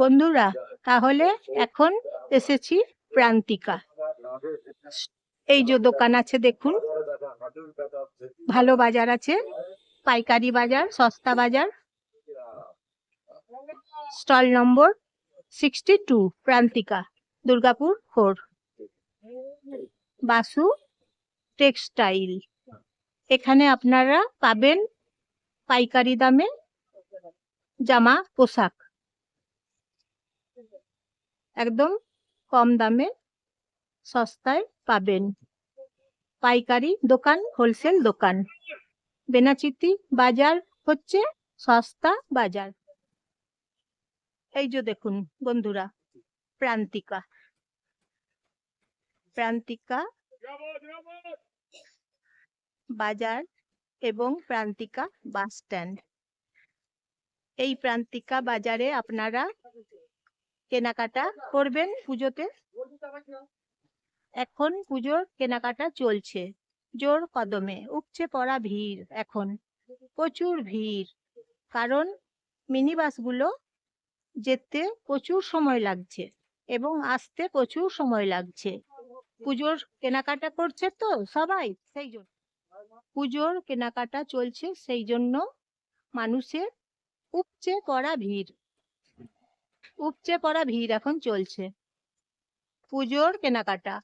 বন্ধুরা, তাহলে এখন এসেছি প্রান্তিকা। এই যে দোকান আছে দেখুন, ভালো বাজার আছে, পাইকারি বাজার, সস্তা বাজার। Stall number 62, Prantika, Durgapur 4, Basu textile. এখানে আপনারা পাবেন পাইকারি দামে জামা পোশাক, একদম কম দামে সস্তায় পাবেন। পাইকারি দোকান, হোলসেল দোকান। বেনাচিতি বাজার হচ্ছে সস্তা বাজার। এই যে দেখুন বন্ধুরা, প্রান্তিকা, প্রান্তিকা বাজার এবং প্রান্তিকা বাস স্ট্যান্ড। এই প্রান্তিকা বাজারে আপনারা কেনাকাটা করবেন পুজোতে। এখন পুজোর কেনাকাটা চলছে জোর কদমে, উপচে পড়া ভিড়, এখন প্রচুর ভিড়। কারণ মিনি বাসগুলো যেতে প্রচুর সময় লাগছে এবং আসতে প্রচুর সময় লাগছে। পুজোর কেনাকাটা করছে তো সবাই, সেই জন্য পুজোর কেনাকাটা চলছে, সেই জন্য মানুষের উপচে পড়া ভিড়, উপচে পড়া ভিড় এখন চলছে। পুজোর কেনাকাটা,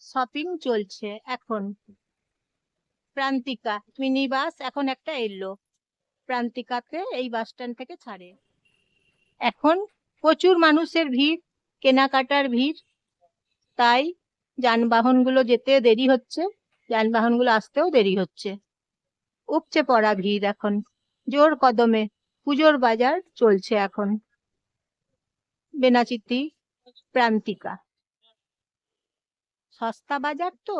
শপিং চলছে এখন। প্রান্তিকা মিনি বাস এখন একটা এলো, প্রান্তিকাতে এই বাস স্ট্যান্ড থেকে ছাড়ে। এখন প্রচুর মানুষের ভিড়, কেনাকাটার ভিড়, তাই যানবাহনগুলো যেতে দেরি হচ্ছে, যানবাহনগুলো আসতেও দেরি হচ্ছে। উপচে পড়া ভিড় এখন জোর কদমে পুজোর বাজার চলছে এখন। বেনাচিতি প্রান্তিকা সস্তা বাজার তো,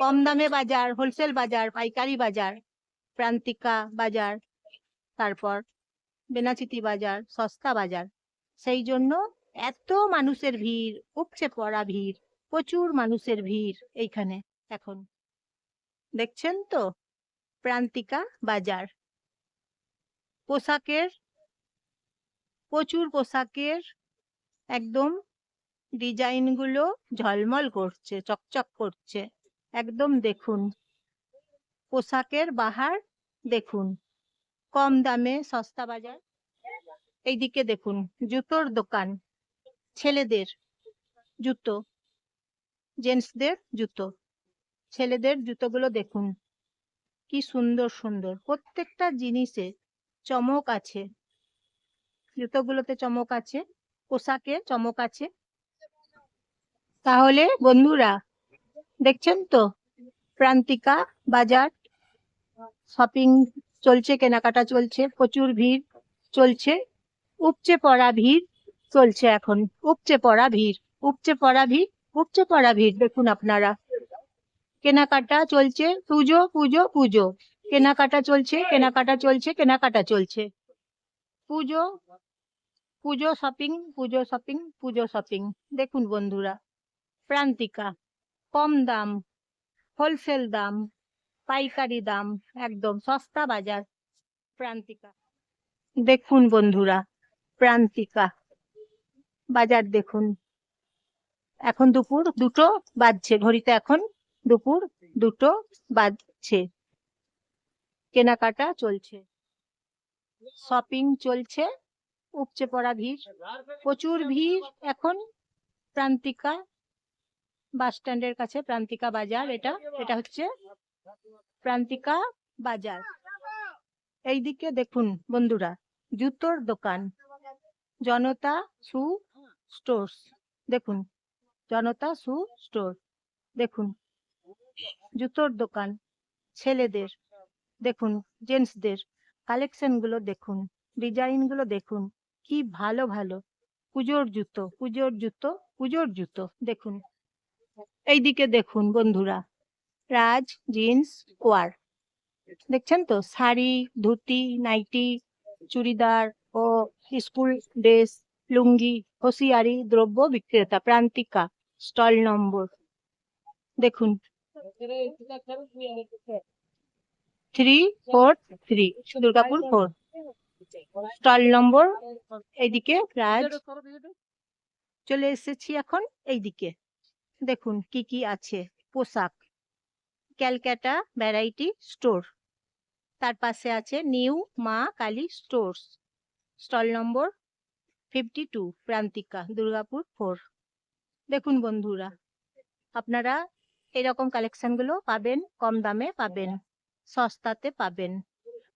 কম দামে বাজার, হোলসেল বাজার, পাইকারি বাজার, প্রান্তিকা বাজার, তারপর বেনাচিতি বাজার, সস্তা বাজার। সেই জন্য এত মানুষের ভিড়, উপচে পড়া ভিড়, প্রচুর মানুষের ভিড় এইখানে এখন। দেখছেন তো প্রান্তিকা বাজার। পোশাকের, প্রচুর পোশাকের একদম ডিজাইন গুলো ঝলমল করছে, চকচক করছে একদম। দেখুন পোশাকের বাহার, দেখুন কম দামে সস্তা বাজার। এইদিকে দেখুন জুতোর দোকান, ছেলেদের জুতো, জেন্টসদের জুতো, ছেলেদের জুতোগুলো দেখুন কি সুন্দর সুন্দর, প্রত্যেকটা জিনিসে চমক আছে। জুতোগুলোতে চমক আছে, পোশাকে চমক আছে। তাহলে বন্ধুরা দেখছেন তো প্রান্তিকা বাজার, শপিং চলছে, কেনাকাটা চলছে, প্রচুর ভিড় চলছে, উপচে পড়া ভিড় চলছে এখন। উপচে পড়া ভিড়, উপচে পড়া ভিড়, উপচে পড়া ভিড়। দেখুন আপনারা কেনাকাটা চলছে, পুজো পুজো পুজো, কেনাকাটা চলছে, কেনাকাটা চলছে, কেনাকাটা চলছে। পুজো, পুজো শপিং, পুজো শপিং, পুজো শপিং। দেখুন বন্ধুরা প্রান্তিকা, কম দাম, হোলসেল দাম, পাইকারি দাম, একদম সস্তা বাজার প্রান্তিকা। দেখুন বন্ধুরা প্রান্তিকা বাজার দেখুন। এখন দুপুর 2টো বাজছে, ঘড়িতে এখন দুপুর 2টো বাজছে। কেনাকাটা চলছে, শপিং চলছে, উপচে পড়া ভিড়, প্রচুর ভিড় এখন প্রান্তিকা বাস স্ট্যান্ডের কাছে। প্রান্তিকা বাজার, এটা এটা হচ্ছে প্রান্তিকা বাজার। এইদিকে দেখুন বন্ধুরা জুতোর দোকান, জনতা শু স্টোর্স। দেখুন জনতা শু স্টোর, দেখুন জুতোর দোকান, ছেলেদের দেখুন, জেন্টসদের কালেকশন গুলো দেখুন, ডিজাইন গুলো দেখুন কি ভালো ভালো। পুজোর জুতো, পুজোর জুতো, পুজোর জুতো দেখুন। এইদিকে দেখুন বন্ধুরা রাজ জিন্স ওয়ার, দেখছেন তো শাড়ি, ধুতি, নাইটি, চুড়িদার ও স্কুল ড্রেস, লুঙ্গি, হোসিয়ারি দ্রব্য বিক্রেতা প্রান্তিকা, স্টল নম্বর দেখুন 343, দুর্গাপুর 4, স্টল নম্বর এইদিকে রাজ চলে এসেছি এখন। এইদিকে দেখুন কি কি আছে পোশাক, ক্যালকাটা ভ্যারাইটি স্টোর, তার পাশে আছে new Ma Kali stores, stall number 52, Prantika, Durgapur 4। দেখুন বন্ধুরা, আপনারা এরকম কালেকশন গুলো পাবেন, কম দামে পাবেন, সস্তাতে পাবেন।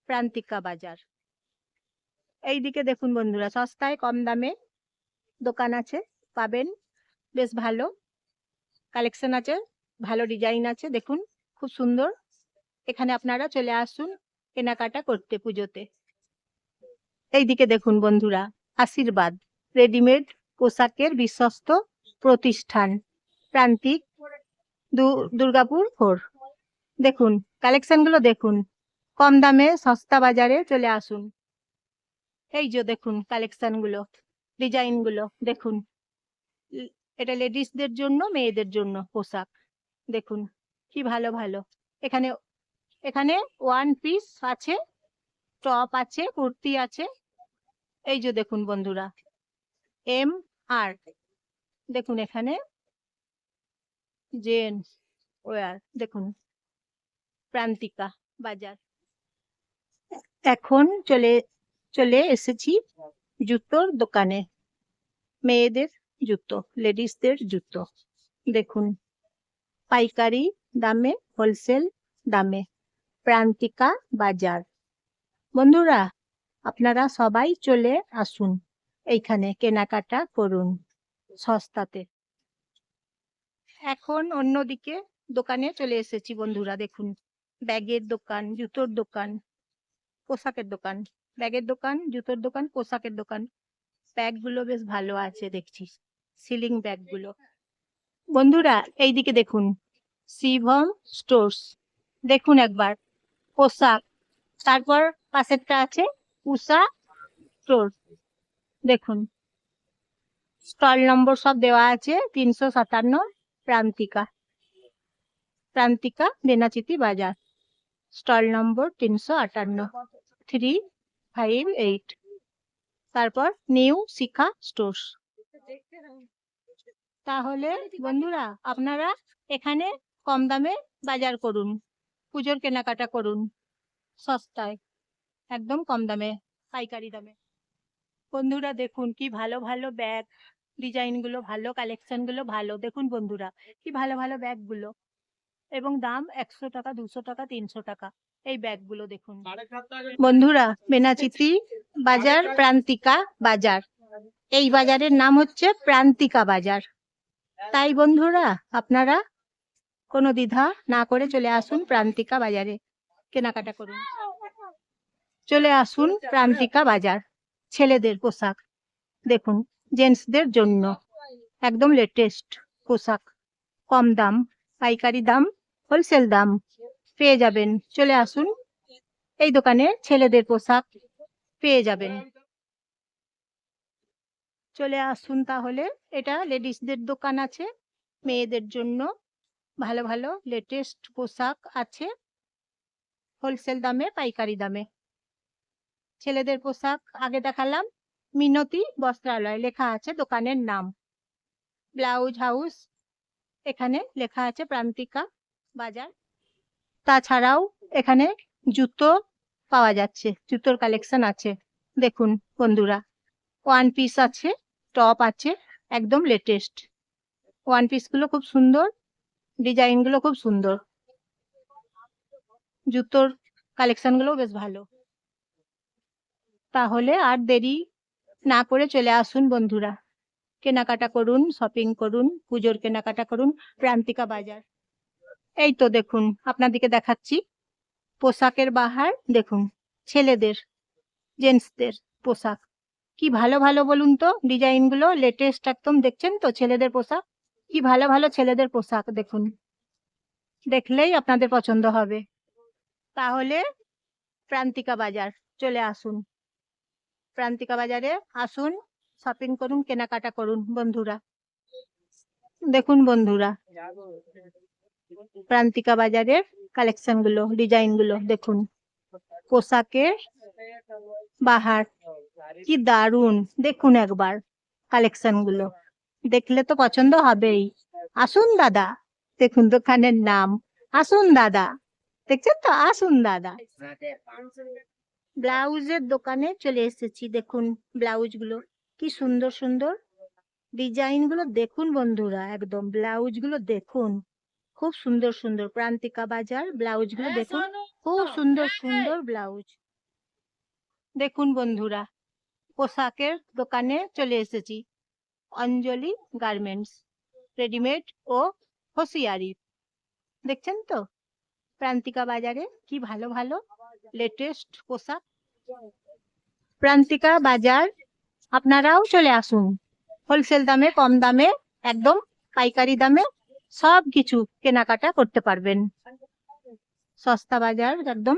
প্রান্তিকা বাজার। এইদিকে দেখুন বন্ধুরা, সস্তায় কম দামে দোকান আছে, পাবেন। বেশ ভালো কালেকশন আছে, ভালো ডিজাইন আছে, দেখুন খুব সুন্দর। এখানে আপনারা চলে আসুন কেনাকাটা করতে পুজোতে। এইদিকে দেখুন বন্ধুরা, আশীর্বাদ রেডিমেড পোশাকের বিশ্বস্ত প্রতিষ্ঠান, প্রান্তিক, দুর্গাপুর 4। দেখুন কালেকশন গুলো দেখুন, কম দামে সস্তা বাজারে চলে আসুন। এই যে দেখুন কালেকশন গুলো, ডিজাইন গুলো দেখুন। এটা লেডিসদের জন্য, মেয়েদের জন্য পোশাক। দেখুন কি ভালো ভালো। এখানে এখানে ওয়ান পিস আছে, টপ আছে, কুর্তি আছে। এই যে দেখুন বন্ধুরা, এম আর, দেখুন এখানে জেন্টস ওয়্যার, দেখুন প্রান্তিকা বাজার। এখন চলে এসেছি জুতোর দোকানে, মেয়েদের জুতো, লেডিসদের জুতো। দেখুন পাইকারি দামে, হোলসেল দামে, প্রান্তিকা বাজার। বন্ধুরা আপনারা সবাই চলে আসুন, এইখানে কেনাকাটা করুন সস্তাতে। এখন অন্যদিকে দোকানে চলে এসেছি বন্ধুরা, দেখুন ব্যাগের দোকান, জুতোর দোকান, পোশাকের দোকান, ব্যাগের দোকান, জুতোর দোকান, পোশাকের দোকান। ব্যাগ গুলো বেশ ভালো আছে দেখছি, সিলিং ব্যাগ গুলো। বন্ধুরা এইদিকে দেখুন শিবম স্টোর্স, দেখুন একবার পোশাক। তারপর পাশেরটা আছে উষা স্টোর, দেখুন স্টল নম্বর সব দেওয়া আছে, 357, প্রান্তিকা, প্রান্তিকা বেনাচিতি বাজার, স্টল নম্বর 358, 358। তারপর নিউ শিখা স্টোর্স। তাহলে বন্ধুরা আপনারা এখানে কম দামে বাজার করুন, পুজোর কেনাকাটা করুন সস্তায়, একদম কম দামে, পাইকারি দামে। বন্ধুরা দেখুন কি ভালো ভালো ব্যাগ, ডিজাইন গুলো ভালো, কালেকশন গুলো ভালো। দেখুন বন্ধুরা কি ভালো ভালো ব্যাগ গুলো, এবং দাম 100 টাকা, 200 টাকা, 300 টাকা। এই ব্যাগ গুলো দেখুন বন্ধুরা, বেনাচিতি বাজার, প্রান্তিকা বাজার। এই বাজারের নাম হচ্ছে প্রান্তিকা বাজার। তাই বন্ধুরা আপনারা কোনো দ্বিধা না করে চলে আসুন প্রান্তিকা বাজারে, কেনাকাটা করুন। চলে আসুন প্রান্তিকা বাজার। ছেলেদের পোশাক দেখুন, জেন্টসদের জন্য একদম লেটেস্ট পোশাক, কম দাম, পাইকারি দাম, হোলসেল দাম পেয়ে যাবেন। চলে আসুন এই দোকানে, ছেলেদের পোশাক পেয়ে যাবেন। চলে আসুন তাহলে। এটা লেডিসদের দোকান আছে, মেয়েদের জন্য ভালো ভালো লেটেস্ট পোশাক আছে, হোলসেল দামে, পাইকারি দামে। ছেলেদের পোশাক আগে দেখালাম, মিনতি বস্ত্রালয় লেখা আছে দোকানের নাম। ব্লাউজ হাউস এখানে লেখা আছে প্রান্তিকা বাজার। তাছাড়াও এখানে জুতো পাওয়া যাচ্ছে, জুতোর কালেকশন আছে। দেখুন বন্ধুরা, ওয়ান পিস আছে, টপ আছে, একদম লেটেস্ট। ওয়ান পিস গুলো খুব সুন্দর, ডিজাইন গুলো খুব সুন্দর, জুতোর কালেকশন গুলো বেশ ভালো। তাহলে আর দেরি না করে চলে আসুন বন্ধুরা, কেনাকাটা করুন, শপিং করুন, পুজোর কেনাকাটা করুন প্রান্তিকা বাজার। এই তো দেখুন আপনাদেরকে দেখাচ্ছি পোশাকের বাহার। দেখুন ছেলেদের, জেন্টসদের পোশাক কি ভালো ভালো বলুন তো, ডিজাইন গুলো লেটেস্ট একদম। দেখছেন তো ছেলেদের পোশাক কি ভালো ভালো, ছেলেদের পোশাক দেখুন, দেখলেই আপনাদের পছন্দ হবে। তাহলে প্রান্তিকা বাজার চলে আসুন, প্রান্তিকা বাজারে আসুন, শপিং করুন, কেনাকাটা করুন বন্ধুরা। দেখুন বন্ধুরা প্রান্তিকা বাজারের কালেকশন গুলো, ডিজাইন গুলো দেখুন, পোশাকের বাহার, কি দারুন, দেখুন একবার কালেকশন গুলো, দেখলে তো পছন্দ হবেই। আসুন দাদা, দেখুন দোকানের নাম, আসুন দাদা, দেখছেন তো, আসুন দাদা। ব্লাউজের দোকানে চলে এসেছি, দেখুন ব্লাউজ গুলো কি সুন্দর সুন্দর ডিজাইন গুলো, দেখুন বন্ধুরা, একদম ব্লাউজ গুলো দেখুন, খুব সুন্দর সুন্দর। প্রান্তিকা বাজার ব্লাউজ গুলো দেখুন, খুব সুন্দর সুন্দর ব্লাউজ। দেখুন বন্ধুরা, পোশাকের দোকানে চলে এসেছি, অঞ্জলি গার্মেন্টস, রেডিমেড ও হোসিয়ারি। দেখছেন তো প্রান্তিকা বাজারে কি ভালো ভালো লেটেস্ট পোশাক। প্রান্তিকা বাজার আপনারাও চলে আসুন, হোলসেল দামে, কম দামে, একদম পাইকারি দামে সব কিছু কেনাকাটা করতে পারবেন। সস্তা বাজার, একদম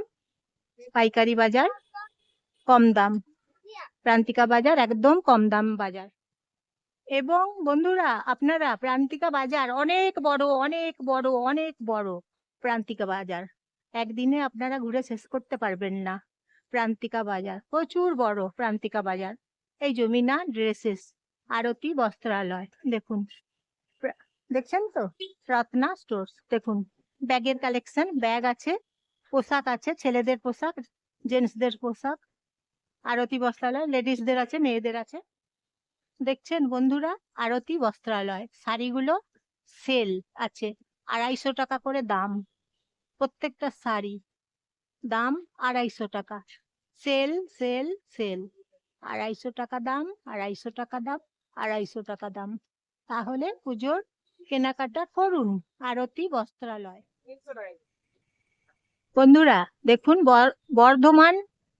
পাইকারি বাজার, কম দাম। প্রান্তিকা বাজার একদম কম দাম বাজার। এবং বন্ধুরা, আপনারা প্রান্তিকা বাজার অনেক বড়, অনেক বড়, অনেক বড় প্রান্তিকা বাজার, একদিনে আপনারা ঘুরে শেষ করতে পারবেন না। প্রান্তিকা বাজার প্রচুর বড়, প্রান্তিকা বাজার। এই জমিনা ড্রেসেস, আরতি বস্ত্রালয়, দেখুন দেখছেন তো, রত্না স্টোর্স, দেখুন ব্যাগের কালেকশন, ব্যাগ আছে, পোশাক আছে, ছেলেদের পোশাক, জেন্টসদের পোশাক। আরতি বস্ত্রালয় লেডিসদের আছে, মেয়েদের আছে। দেখছেন বন্ধুরা, আরতি বস্ত্রালয়, শাড়িগুলো সেল আছে, 250 টাকা করে দাম, প্রত্যেকটা শাড়ি দাম 250 টাকা, সেল সেল সেল, 250 টাকা দাম, 250 টাকা দাম, 250 টাকা দাম। তাহলে পুজোর কেনাকাটা করুন আরতি বস্ত্রালয়। বন্ধুরা দেখুন, বর্ধমান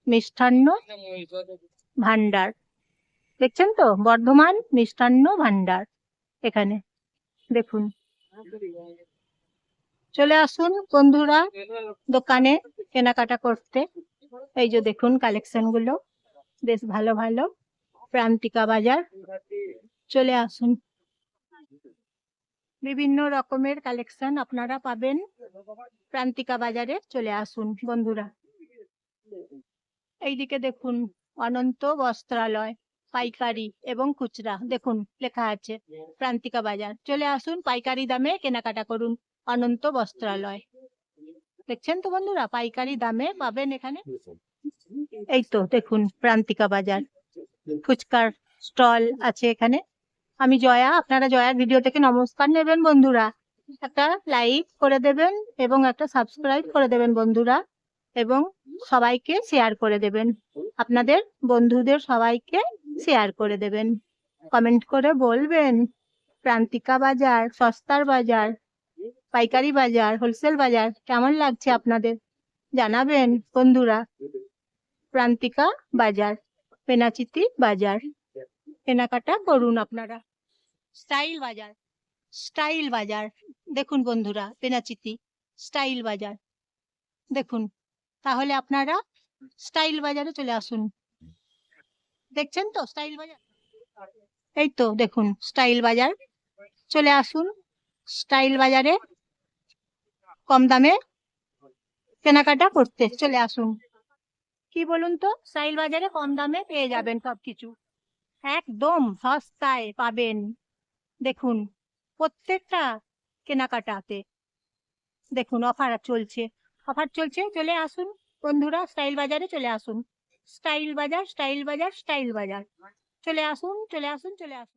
মিষ্টান্ন ভান্ডার, দেখছেন তো, বর্ধমান মিষ্টান্ন ভান্ডার, এখানে দেখুন, চলে আসুন বন্ধুরা দোকানে কেনাকাটা করতে। এই যে দেখুন কালেকশন গুলো বেশ ভালো ভালো, প্রান্তিকা বাজার চলে আসুন, বিভিন্ন রকমের কালেকশন আপনারা পাবেন প্রান্তিকা বাজারে, চলে আসুন বন্ধুরা। এইদিকে দেখুন অনন্ত বস্ত্রালয়, পাইকারি এবং খুচরা, দেখুন লেখা আছে প্রান্তিকা বাজার, চলে আসুন পাইকারি দামে কেনাকাটা করুন, অনন্ত বস্ত্রালয়। দেখছেন তো বন্ধুরা, পাইকারি দামে পাবেন এখানে। এই তো দেখুন প্রান্তিকা বাজার, ফুচকার স্টল আছে এখানে। আমি জয়া, আপনারা জয়ার ভিডিও থেকে নমস্কার নেবেন বন্ধুরা, একটা লাইক করে দেবেন এবং একটা সাবস্ক্রাইব করে দেবেন বন্ধুরা, এবং সবাইকে শেয়ার করে দেবেন, আপনাদের বন্ধুদের সবাইকে শেয়ার করে দেবেন, কমেন্ট করে বলবেন প্রান্তিকা বাজার, সস্তার বাজার, পাইকারি বাজার, হোলসেল বাজার কেমন লাগছে আপনাদের, জানাবেন বন্ধুরা। প্রান্তিকা বাজার, পেনাচিতি বাজার, কেনাকাটা করুন আপনারা। স্টাইল বাজার, স্টাইল বাজার, দেখুন বন্ধুরা পেনাচিতি স্টাইল বাজার, দেখুন, তাহলে আপনারা স্টাইল বাজারে চলে আসুন। দেখছেন তো স্টাইল বাজার, এই তো দেখুন স্টাইল বাজার, চলে আসুন স্টাইল বাজারে কম দামে কেনাকাটা করতে চলে আসুন। কি বলুন তো, স্টাইল বাজারে কম দামে পেয়ে যাবেন সবকিছু, একদম সস্তায় পাবেন। দেখুন প্রত্যেকটা কেনাকাটাতে দেখুন অফার চলছে, অফার চলছে, চলে আসুন বন্ধুরা স্টাইল বাজারে, চলে আসুন স্টাইল বাজার, স্টাইল বাজার, স্টাইল বাজার, চলে আসুন চলে আসুন চলে আসুন।